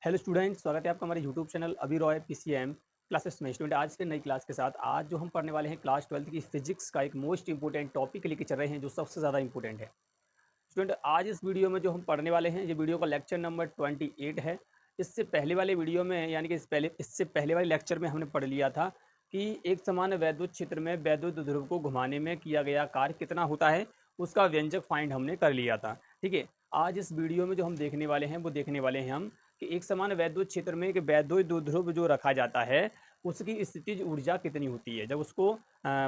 Hello student, स्वागत है आपका हमारे यूट्यूब चैनल अभी रॉय पीसीएम क्लासेस में। स्टूडेंट, आज से नई क्लास के साथ आज जो हम पढ़ने वाले हैं क्लास 12th की फिजिक्स का एक मोस्ट इंपॉर्टेंट टॉपिक लेके चल रहे हैं जो सबसे ज़्यादा इंपॉर्टेंट है। स्टूडेंट, आज इस वीडियो में जो हम पढ़ने वाले हैं ये वीडियो का लेक्चर नंबर 28 है। इससे पहले वाले वीडियो में यानी कि इससे पहले वाले लेक्चर में हमने पढ़ लिया था कि एक समान वैद्युत क्षेत्र में वैद्युत ध्रुव को घुमाने में किया गया कार्य कितना होता है, उसका व्यंजक फाइंड हमने कर लिया था। ठीक है, आज इस वीडियो में जो हम देखने वाले हैं वो देखने वाले हैं हम कि एक समान वैद्युत क्षेत्र में एक वैद्युत द्विध्रुव जो रखा जाता है उसकी स्थितिज ऊर्जा कितनी होती है जब उसको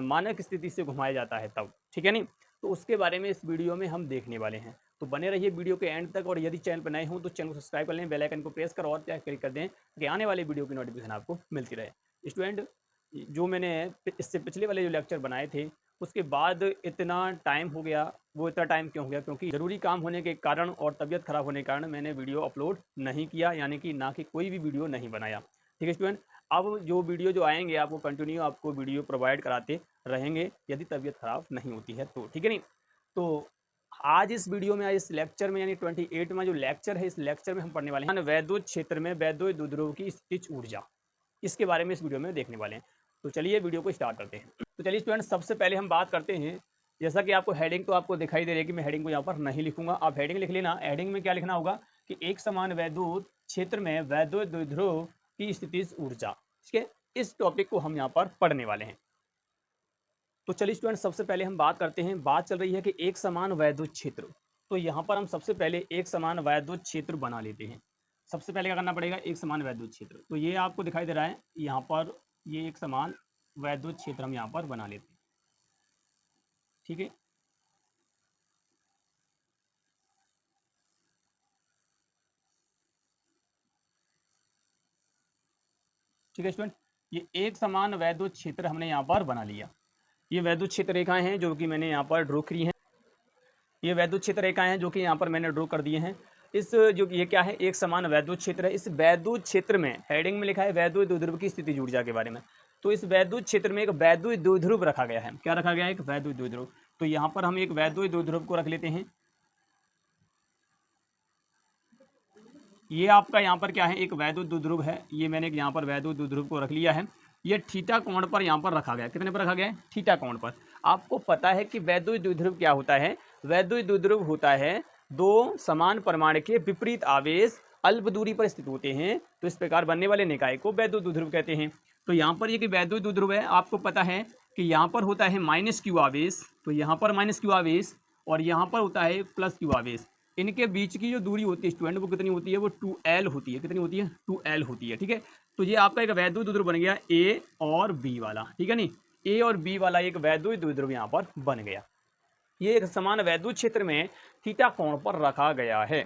मानक स्थिति से घुमाया जाता है तब। ठीक है नहीं, तो उसके बारे में इस वीडियो में हम देखने वाले हैं। तो बने रहिए वीडियो के एंड तक, और यदि चैनल पर नए हों तो चैनल को सब्सक्राइब कर लें, बेल आइकन को प्रेस कर और क्या क्लिक कर दें कि आने वाले वीडियो की नोटिफिकेशन आपको मिलती रहे। स्टूडेंट, जो मैंने इससे पिछले वाले जो लेक्चर बनाए थे उसके बाद इतना टाइम हो गया। वो इतना टाइम क्यों हो गया? क्योंकि ज़रूरी काम होने के कारण और तबीयत ख़राब होने के कारण मैंने वीडियो अपलोड नहीं किया, यानी कि ना कि कोई भी वीडियो नहीं बनाया। ठीक है स्टूडेंट, अब जो वीडियो जो आएंगे आपको कंटिन्यू आपको वीडियो प्रोवाइड कराते रहेंगे यदि तबीयत ख़राब नहीं होती है तो। ठीक है नहीं, तो आज इस वीडियो में, इस लेक्चर में यानी 28 में जो लेक्चर है, इस लेक्चर में हम पढ़ने वाले हैं वैद्युत क्षेत्र में वैद्युत द्विध्रुव की स्थितिज ऊर्जा। इसके बारे में इस वीडियो में देखने वाले हैं। तो चलिए वीडियो को स्टार्ट करते हैं। तो चलिए स्टूडेंट, सबसे पहले हम बात करते हैं, जैसा कि आपको हेडिंग तो आपको दिखाई दे रही है कि मैं हेडिंग को यहाँ पर नहीं लिखूंगा, आप हेडिंग लिख लेना। हेडिंग में क्या लिखना होगा कि एक समान वैद्युत क्षेत्र में वैद्युत द्विध्रुव की स्थितिज ऊर्जा। ठीक है, इस टॉपिक को हम यहाँ पर पढ़ने वाले हैं। तो चलिए स्टूडेंट, सबसे पहले हम बात करते हैं, बात चल रही है कि एक समान वैद्युत क्षेत्र। तो यहाँ पर हम सबसे पहले एक समान वैद्युत क्षेत्र बना लेते हैं। सबसे पहले क्या करना पड़ेगा? एक समान वैद्युत क्षेत्र। तो ये आपको दिखाई दे रहा है यहाँ पर, ये एक समान वैद्युत क्षेत्र हम यहाँ पर बना लेते हैं। ठीक है, ठीक है स्टूडेंट, ये एक समान वैद्युत क्षेत्र हमने यहाँ पर बना लिया। ये वैद्युत क्षेत्र रेखाएं हैं जो कि मैंने यहाँ पर ड्रॉ करी हैं। ये वैद्युत क्षेत्र रेखाएं हैं जो कि यहाँ पर मैंने ड्रॉ कर दिए हैं। इस जो ये क्या है, एक समान वैद्युत क्षेत्र है। इस वैद्युत क्षेत्र में हेडिंग में लिखा है वैद्युत द्विध्रुव की स्थितिज ऊर्जा के बारे में। तो इस वैद्युत क्षेत्र में एक वैद्युत द्विध्रुव रखा गया है। क्या रखा गया है? एक वैद्युत द्विध्रुव। तो यहाँ पर हम एक वैद्युत द्विध्रुव को रख लेते हैं। ये आपका यहाँ पर क्या है, एक वैद्युत द्विध्रुव है। ये मैंने यहाँ पर वैद्युत द्विध्रुव को रख लिया है। ये थीटा कोण पर यहाँ पर रखा गया है। कितने पर रखा गया है? थीटा कोण पर। आपको पता है कि वैद्युत द्विध्रुव क्या होता है? वैद्युत द्विध्रुव होता है दो समान परमाणु के विपरीत आवेश अल्प दूरी पर स्थित होते हैं, तो इस प्रकार बनने वाले निकाय को वैद्युत द्विध्रुव कहते हैं। तो यहाँ पर ये कि वैद्युत द्विध्रुव है, आपको पता है कि यहाँ पर होता है माइनस क्यू आवेश, तो यहाँ पर माइनस क्यू आवेश और यहाँ पर होता है प्लस क्यू आवेश। इनके बीच की जो दूरी होती है स्टूडेंट वो कितनी होती है? वो 2L होती है। कितनी होती है? 2L होती है। ठीक है, तो ये आपका एक वैद्युत द्विध्रुव बन गया ए और बी वाला। ठीक है नहीं, ए और बी वाला एक वैद्युत द्विध्रुव यहाँ पर बन गया। ये एक समान वैद्युत क्षेत्र में थीटा कोण पर रखा गया है।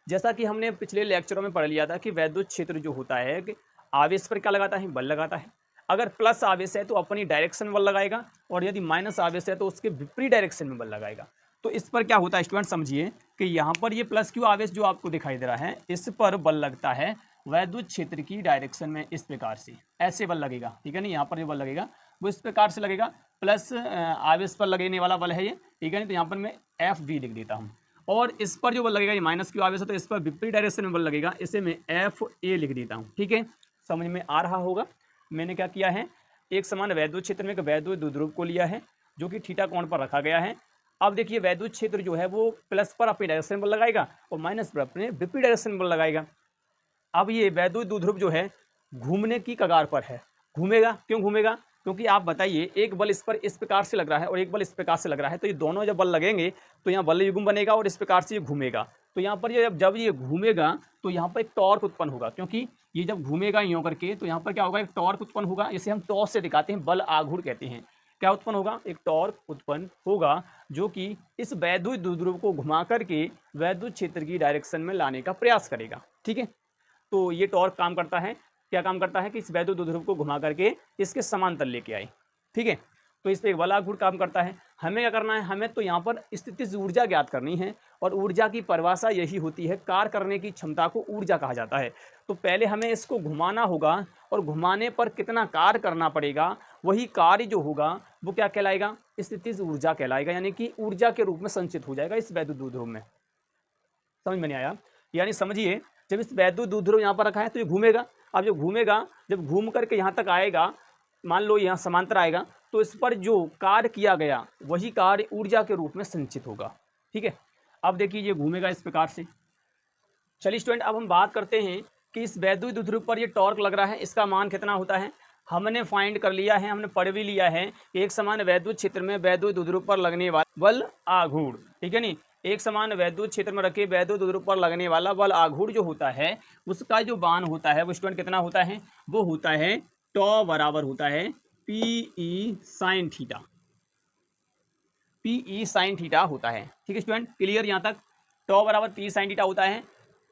जैसा कि हमने पिछले लेक्चरों में पढ़ लिया था कि वैद्युत क्षेत्र जो होता है कि आवेश पर क्या लगाता है? बल लगाता है। अगर प्लस आवेश है तो अपनी डायरेक्शन में बल लगाएगा, और यदि माइनस आवेश है तो उसके विपरीत डायरेक्शन में बल लगाएगा। तो इस पर क्या होता है स्टूडेंट, समझिए कि यहाँ पर ये प्लस क्यू आवेश जो आपको दिखाई दे रहा है, इस पर बल लगता है वैद्युत क्षेत्र की डायरेक्शन में। इस प्रकार से ऐसे बल लगेगा। ठीक है नहीं, यहाँ पर जो बल लगेगा वो इस प्रकार से लगेगा, प्लस आवेश पर लगने वाला बल है ये। ठीक है नहीं, तो यहाँ पर मैं एफ बी लिख देता हूँ। और इस पर जो बल लगेगा, ये माइनस क्यू आवेश है तो इस पर विपरीत डायरेक्शन में बल लगेगा, इसे मैं एफ ए लिख देता हूँ। ठीक है, समझ में आ रहा होगा। मैंने क्या किया है, एक समान वैद्युत क्षेत्र में एक वैद्युत द्विध्रुव को लिया है जो कि थीटा कोण पर रखा गया है। अब देखिए वैद्युत क्षेत्र जो है वो प्लस पर अपनी डायरेक्शन में बल लगाएगा और माइनस पर अपने विपरीत डायरेक्शन में बल लगाएगा। अब ये वैद्युत द्विध्रुव जो है घूमने की कगार पर है। घूमेगा, क्यों घूमेगा? क्योंकि आप बताइए, एक बल इस पर इस प्रकार से लग रहा है और एक बल इस प्रकार से लग रहा है, तो ये दोनों जब बल लगेंगे तो यहाँ बल युग्म बनेगा और इस प्रकार से ये घूमेगा। तो यहाँ पर ये जब ये घूमेगा तो यहाँ पर एक टॉर्क उत्पन्न होगा, क्योंकि ये जब घूमेगा यूँ करके तो यहाँ पर क्या होगा, एक टॉर्क उत्पन्न होगा। इसे हम टॉर्क से दिखाते हैं, बल आघूर्ण कहते हैं। क्या उत्पन्न होगा? एक टॉर्क उत्पन्न होगा जो कि इस वैद्युत द्विध्रुव को घुमा करके वैद्युत क्षेत्र की डायरेक्शन में लाने का प्रयास करेगा। ठीक है, तो ये टॉर्क काम करता है, क्या काम करता है कि इस वैद्युत द्विध्रुव को घुमा करके इसके समांतर लेके आए। ठीक है, तो इस पर एक बल आघूर्ण काम करता है। हमें क्या करना है? हमें तो यहाँ पर स्थितिज ऊर्जा ज्ञात करनी है, और ऊर्जा की परिभाषा यही होती है, कार्य करने की क्षमता को ऊर्जा कहा जाता है। तो पहले हमें इसको घुमाना होगा, और घुमाने पर कितना कार्य करना पड़ेगा, वही कार्य जो होगा वो क्या कहलाएगा? स्थितिज ऊर्जा कहलाएगा, यानी कि ऊर्जा के रूप में संचित हो जाएगा इस वैद्युत द्विध्रुव में। समझ में नहीं आया? यानी समझिए जब इस वैद्युत द्विध्रुव यहाँ पर रखा है तो ये घूमेगा। अब जब घूमेगा, जब घूम करके यहाँ तक आएगा, मान लो यहाँ समांतर आएगा, तो इस पर जो कार्य किया गया वही कार्य ऊर्जा के रूप में संचित होगा। ठीक है, अब देखिए ये घूमेगा इस प्रकार से। चलिए स्टूडेंट, अब हम बात करते हैं कि इस वैद्युत द्विध्रुव पर ये टॉर्क लग रहा है, इसका मान कितना होता है। हमने फाइंड कर लिया है, हमने पढ़ भी लिया है कि एक समान वैद्युत क्षेत्र में वैद्युत द्विध्रुव पर लगने वाला बल आघूर्ण, ठीक है नहीं, एक समान वैद्युत क्षेत्र में रखे वैद्युत द्विध्रुव पर लगने वाला बल आघूर्ण जो होता है उसका जो मान होता है वो स्टूडेंट कितना होता है, वो होता है टॉ बराबर होता है PE sine theta, PE sine theta होता है। ठीक है स्टूडेंट, क्लियर यहाँ तक। टॉ बराबर पी साइन थीटा होता है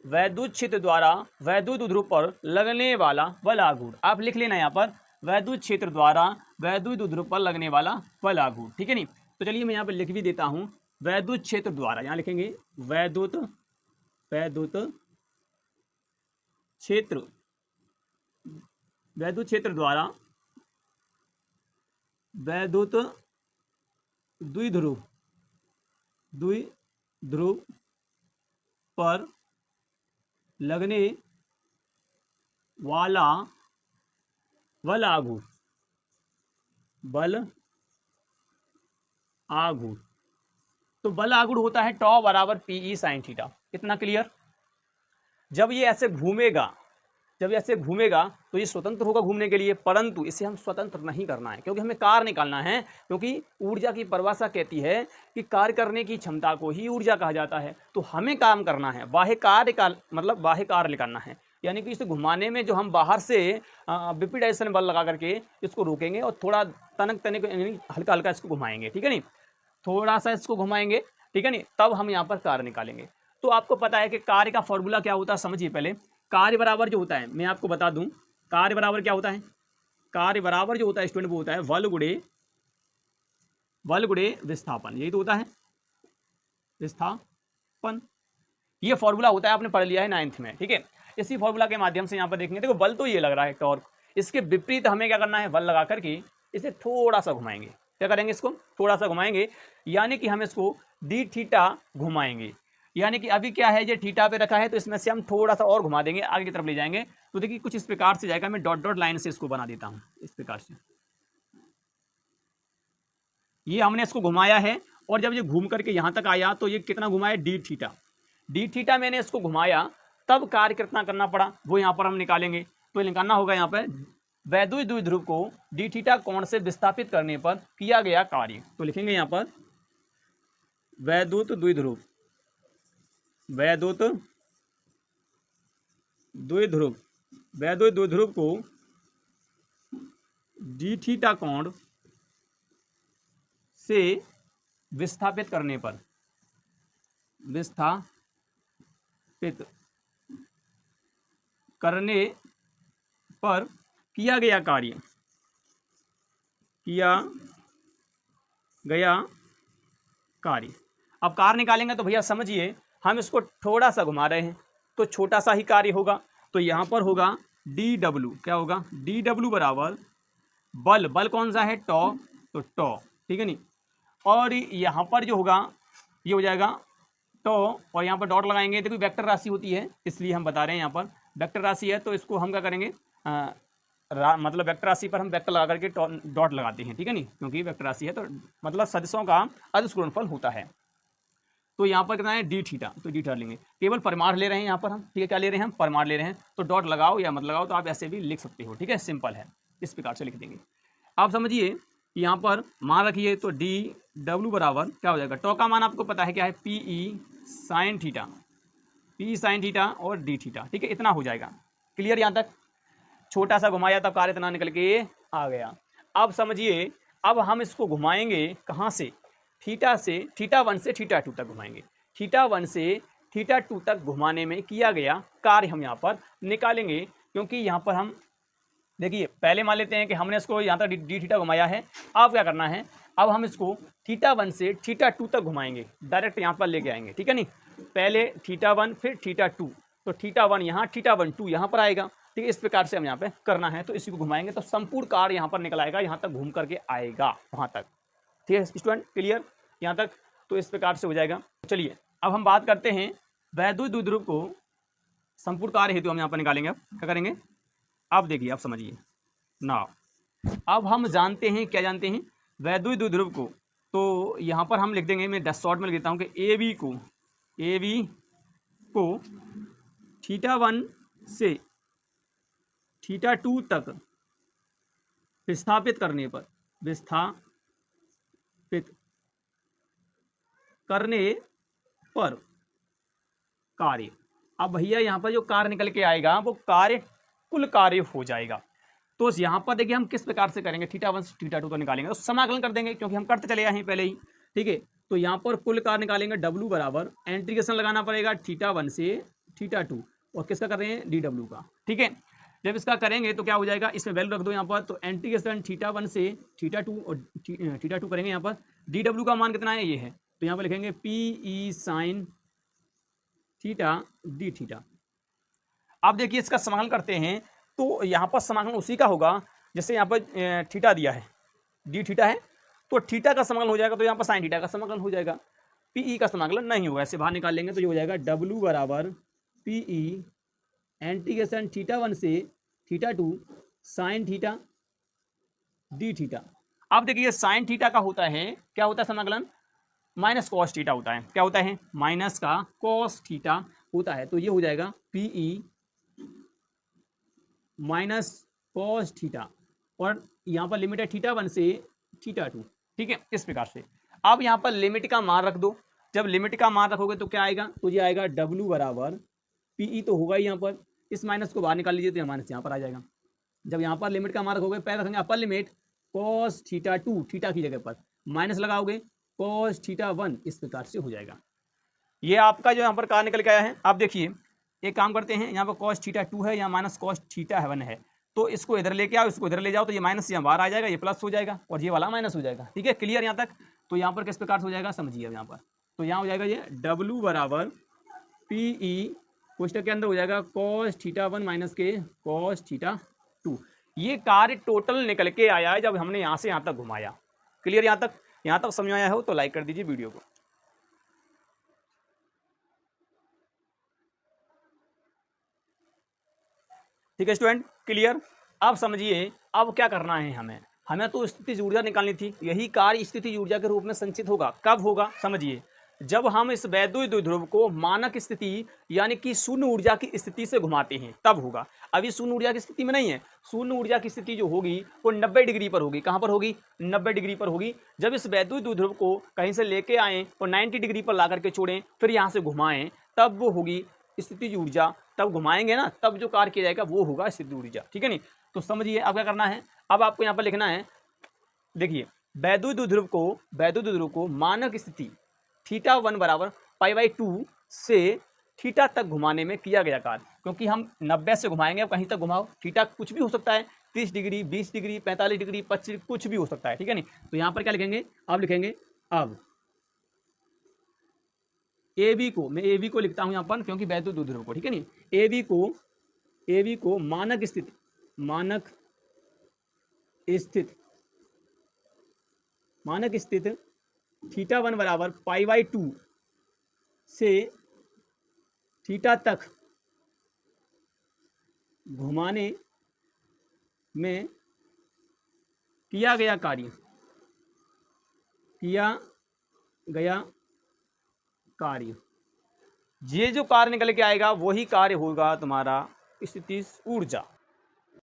वैद्युत क्षेत्र द्वारा वैद्युत द्विध्रुव पर लगने वाला बल आघूर्ण। आप लिख लेना यहाँ पर वैद्युत क्षेत्र द्वारा वैद्युत द्विध्रुव पर लगने वाला बल आघूर्ण, ठीक है नहीं। तो चलिए मैं यहाँ पर लिख भी देता हूँ, वैद्युत क्षेत्र द्वारा, यहाँ लिखेंगे वैद्युत क्षेत्र, वैद्युत क्षेत्र द्वारा वैद्युत द्विध्रुव पर लगने वाला बल आघूर्ण, बल आघूर्ण। तो बल आघूर्ण होता है टॉ बराबर पीई साइन थीटा। कितना क्लियर। जब ये ऐसे घूमेगा, जब ये ऐसे घूमेगा तो ये स्वतंत्र होगा घूमने के लिए, परंतु इसे हम स्वतंत्र नहीं करना है क्योंकि हमें कार्य निकालना है। क्योंकि ऊर्जा की परिभाषा कहती है कि कार्य करने की क्षमता को ही ऊर्जा कहा जाता है। तो हमें काम करना है, बाह्य कार्य का मतलब बाह्य कार्य निकालना है, यानी कि इसे घुमाने में जो हम बाहर से विपरीत डायरेक्शन बल लगा करके इसको रोकेंगे और थोड़ा तनक हल्का हल्का इसको घुमाएंगे, ठीक है नहीं, थोड़ा सा इसको घुमाएंगे, ठीक है नहीं, तब हम यहाँ पर कार्य निकालेंगे। तो आपको पता है कि कार्य का फॉर्मूला क्या होता है, समझिए पहले। कार्य बराबर जो होता है, मैं आपको बता दूं, कार्य बराबर क्या होता है। कार्य बराबर जो होता है स्टूडेंट वो होता है बल गुणे विस्थापन, यही तो होता है विस्थापन। ये फॉर्मूला होता है, आपने पढ़ लिया है 9th में, ठीक है। इसी फॉर्मूला के माध्यम से यहाँ पर देखेंगे, देखो बल तो ये लग रहा है टॉर्क, इसके विपरीत हमें क्या करना है, बल लगा करके इसे थोड़ा सा घुमाएंगे। क्या करेंगे, इसको थोड़ा सा घुमाएंगे, यानी कि हम इसको डी थीटा घुमाएंगे। यानी कि अभी क्या है, ये थीटा पे रखा है तो इसमें से हम थोड़ा सा और घुमा देंगे, आगे की तरफ ले जाएंगे। तो देखिए कुछ इस प्रकार से जाएगा, मैं डॉट डॉट लाइन से इसको बना देता हूँ इस प्रकार से। ये हमने इसको घुमाया है और जब ये घूम करके यहाँ तक आया तो ये कितना घुमाया, डी थीटा। डी थीटा मैंने इसको घुमाया, तब कार्य कितना करना पड़ा वो यहाँ पर हम निकालेंगे। तो निकालना होगा यहाँ पर वैद्युत द्विध्रुव को डी थीटा कोण से विस्थापित करने पर किया गया कार्य। तो लिखेंगे यहाँ पर वैद्युत द्विध्रुव, वैद्युत द्विध्रुव को डी थीटा कोण से विस्थापित करने पर, विस्थापित करने पर किया गया कार्य, किया गया कार्य। अब कार्य निकालेंगे तो भैया समझिए, हम इसको थोड़ा सा घुमा रहे हैं तो छोटा सा ही कार्य होगा। तो यहाँ पर होगा डी डब्ल्यू, क्या होगा, डी डब्ल्यू बराबर बल, बल कौन सा है, टॉ, तो टॉ, ठीक है नहीं। और यहाँ पर जो होगा ये हो जाएगा टॉ, और यहाँ पर डॉट लगाएंगे। देखो वेक्टर राशि होती है इसलिए हम बता रहे हैं, यहाँ पर वेक्टर राशि है तो इसको हम क्या करेंगे, मतलब वेक्टर राशि पर हम वेक्टर लगा करके डॉट लगाते हैं, ठीक है नहीं, क्योंकि वेक्टर राशि है तो मतलब सदिशों का अदिश गुणनफल होता है। तो यहाँ पर कितना है, डी थीटा, तो डी थीटा लेंगे, केवल परिमाण ले रहे हैं यहाँ पर हम, ठीक है, क्या ले रहे हैं हम, परिमाण ले रहे हैं। तो डॉट लगाओ या मत लगाओ, तो आप ऐसे भी लिख सकते हो, ठीक है, सिंपल है, इस प्रकार से लिख देंगे। आप समझिए यहाँ पर मान रखिए तो डी डब्ल्यू बराबर क्या हो जाएगा, टॉ का मान आपको पता है क्या है, P E sine theta, P sine theta और डी थीटा, ठीक है, इतना हो जाएगा। क्लियर यहाँ तक। छोटा सा घुमाया तब कार्य इतना निकल के आ गया। अब समझिए, अब हम इसको घुमाएंगे कहाँ से, थीटा से, थीटा 1 से थीटा 2 तक घुमाएंगे। थीटा 1 से थीटा 2 तक घुमाने में किया गया कार्य हम यहाँ पर निकालेंगे। क्योंकि यहाँ पर हम देखिए पहले मान लेते हैं कि हमने इसको यहाँ तक डी थीटा घुमाया है। अब क्या करना है, अब हम इसको थीटा 1 से थीटा 2 तक घुमाएंगे, डायरेक्ट यहाँ पर लेके आएंगे, ठीक है नहीं। पहले थीटा 1 फिर थीटा 2, तो थीटा 1 यहाँ, थीटा 1 2 यहाँ पर आएगा, ठीक है, इस प्रकार से हम यहाँ पे करना है। तो इसी को घुमाएंगे तो संपूर्ण कार्य यहाँ पर निकल आएगा, यहाँ तक घूम करके आएगा वहाँ तक, ठीक है स्टूडेंट, क्लियर यहाँ तक। तो इस प्रकार से हो जाएगा। चलिए अब हम बात करते हैं वैद्युत द्विध्रुव को संपूर्ण कार्य हेतु हम यहाँ पर निकालेंगे। अब क्या करेंगे, अब देखिए, अब समझिए ना। अब हम जानते हैं, क्या जानते हैं, वैद्युत द्विध्रुव को, तो यहाँ पर हम लिख देंगे, मैं 10 शॉर्ट में लिख देता हूँ कि ए बी को θ1 से θ2 तक विस्थापित करने पर कार्य। अब भैया यहाँ पर जो कार्य निकल के आएगा वो कार्य कुल कार्य हो जाएगा। तो यहाँ पर देखिए हम किस प्रकार से करेंगे, θ1 से θ2 तो निकालेंगे, तो समाकलन कर देंगे क्योंकि हम करते चले आए हैं पहले ही, ठीक है। तो यहाँ पर कुल कार्य निकालेंगे, W बराबर इंटीग्रेशन लगाना पड़ेगा θ1 से θ2 और किसका कर रहे हैं, dw का, ठीक है। जब इसका करेंगे तो क्या हो जाएगा, इसमें वैल्यू रख दो यहाँ पर, तो इंटीग्रेशन θ1 से θ2 और θ2 करेंगे यहाँ पर, dw का मान कितना है, ये है, तो यहाँ पर लिखेंगे PE sin theta D theta. अब देखिए इसका समाकलन करते हैं, तो यहाँ पर समाकलन उसी का होगा जैसे यहाँ पर थीटा दिया है, डी थीटा है, तो थीटा का समाकलन हो जाएगा, तो यहाँ पर साइन थीटा का समाकलन हो जाएगा। पीई का समाकलन नहीं होगा, ऐसे बाहर निकाल लेंगे तो ये हो जाएगा W बराबर PE इंटीग्रेशन θ1 से θ2 साइन थीटा डी थीटा। अब देखिए साइन थीटा का होता है, क्या होता है समाकलन, माइनस कॉस थीटा होता है, क्या होता है, माइनस का कॉस थीटा होता है, तो ये हो जाएगा PE माइनस कॉस थीटा, और यहाँ पर लिमिट है θ1 से θ2, ठीक है, इस प्रकार से। अब यहाँ पर लिमिट का मान रख दो, जब लिमिट का मान रखोगे तो क्या आएगा, तो ये आएगा W बराबर PE तो होगा ही, यहाँ पर इस माइनस को बाहर निकाल लीजिए तो माइनस यहाँ पर आ जाएगा। जब यहाँ पर लिमिट का मान रखोगे, पहले रखेंगे अपर लिमिट कॉस θ2, थीटा की जगह पर माइनस लगाओगे कॉस θ1, इस प्रकार से हो जाएगा। ये आपका जो यहाँ पर कार्य निकल के आया है। आप देखिए एक काम करते हैं, यहाँ पर कॉस θ2 है, यहाँ माइनस कॉस θ1 है, तो इसको इधर लेके आओ, इसको इधर ले जाओ, तो ये माइनस यहाँ बाहर आ जाएगा, ये प्लस हो जाएगा और ये वाला माइनस हो जाएगा, ठीक है, क्लियर यहाँ तक। तो यहाँ पर किस प्रकार से हो जाएगा समझिए, अब यहाँ पर तो यहाँ हो जाएगा ये W बराबर PE कोष्टक के अंदर हो जाएगा कॉस θ1 माइनस के कॉस θ2। ये कार्य टोटल निकल के आया है जब हमने यहाँ से यहाँ तक घुमाया। क्लियर यहाँ तक, यहाँ तक समझ आया हो तो लाइक कर दीजिए वीडियो को। ठीक है स्टूडेंट, क्लियर। अब समझिए अब क्या करना है, हमें तो स्थितिज ऊर्जा निकालनी थी। यही कार्य स्थितिज ऊर्जा के रूप में संचित होगा, कब होगा समझिए, जब हम इस वैद्युत द्विध्रुव को मानक स्थिति यानी कि शून्य ऊर्जा की स्थिति से घुमाते हैं, तब होगा। अभी शून्य ऊर्जा की स्थिति में नहीं है, शून्य ऊर्जा की स्थिति जो होगी वो 90 डिग्री पर होगी। कहाँ पर होगी, 90 डिग्री पर होगी। जब इस वैद्युत द्विध्रुव को कहीं से लेके आएँ और 90 डिग्री पर ला करके छोड़ें, फिर यहाँ से घुमाएं, तब वो होगी स्थितिज ऊर्जा। तब घुमाएंगे ना, तब जो कार्य किया जाएगा वो होगा स्थितिज ऊर्जा, ठीक है नहीं। तो समझिए अब क्या करना है, अब आपको यहाँ पर लिखना है, देखिए वैद्युत द्विध्रुव को मानक स्थिति θ1 बराबर π/2 से थीटा तक घुमाने में किया गया कार्य। क्योंकि हम 90 से घुमाएंगे, अब कहीं तक घुमाओ, थीटा कुछ भी हो सकता है, 30 डिग्री 20 डिग्री 45 डिग्री 25 कुछ भी हो सकता है, ठीक है नहीं। तो यहाँ पर क्या लिखेंगे, अब लिखेंगे, अब AB को, मैं AB को लिखता हूँ यहाँ पर क्योंकि वैद्युत द्विध्रुव को, ठीक है नहीं। AB को मानक स्थित θ1 बराबर π/2 से थीटा तक घुमाने में किया गया कार्य, ये जो कार्य निकल के आएगा वही कार्य होगा तुम्हारा स्थितिज ऊर्जा।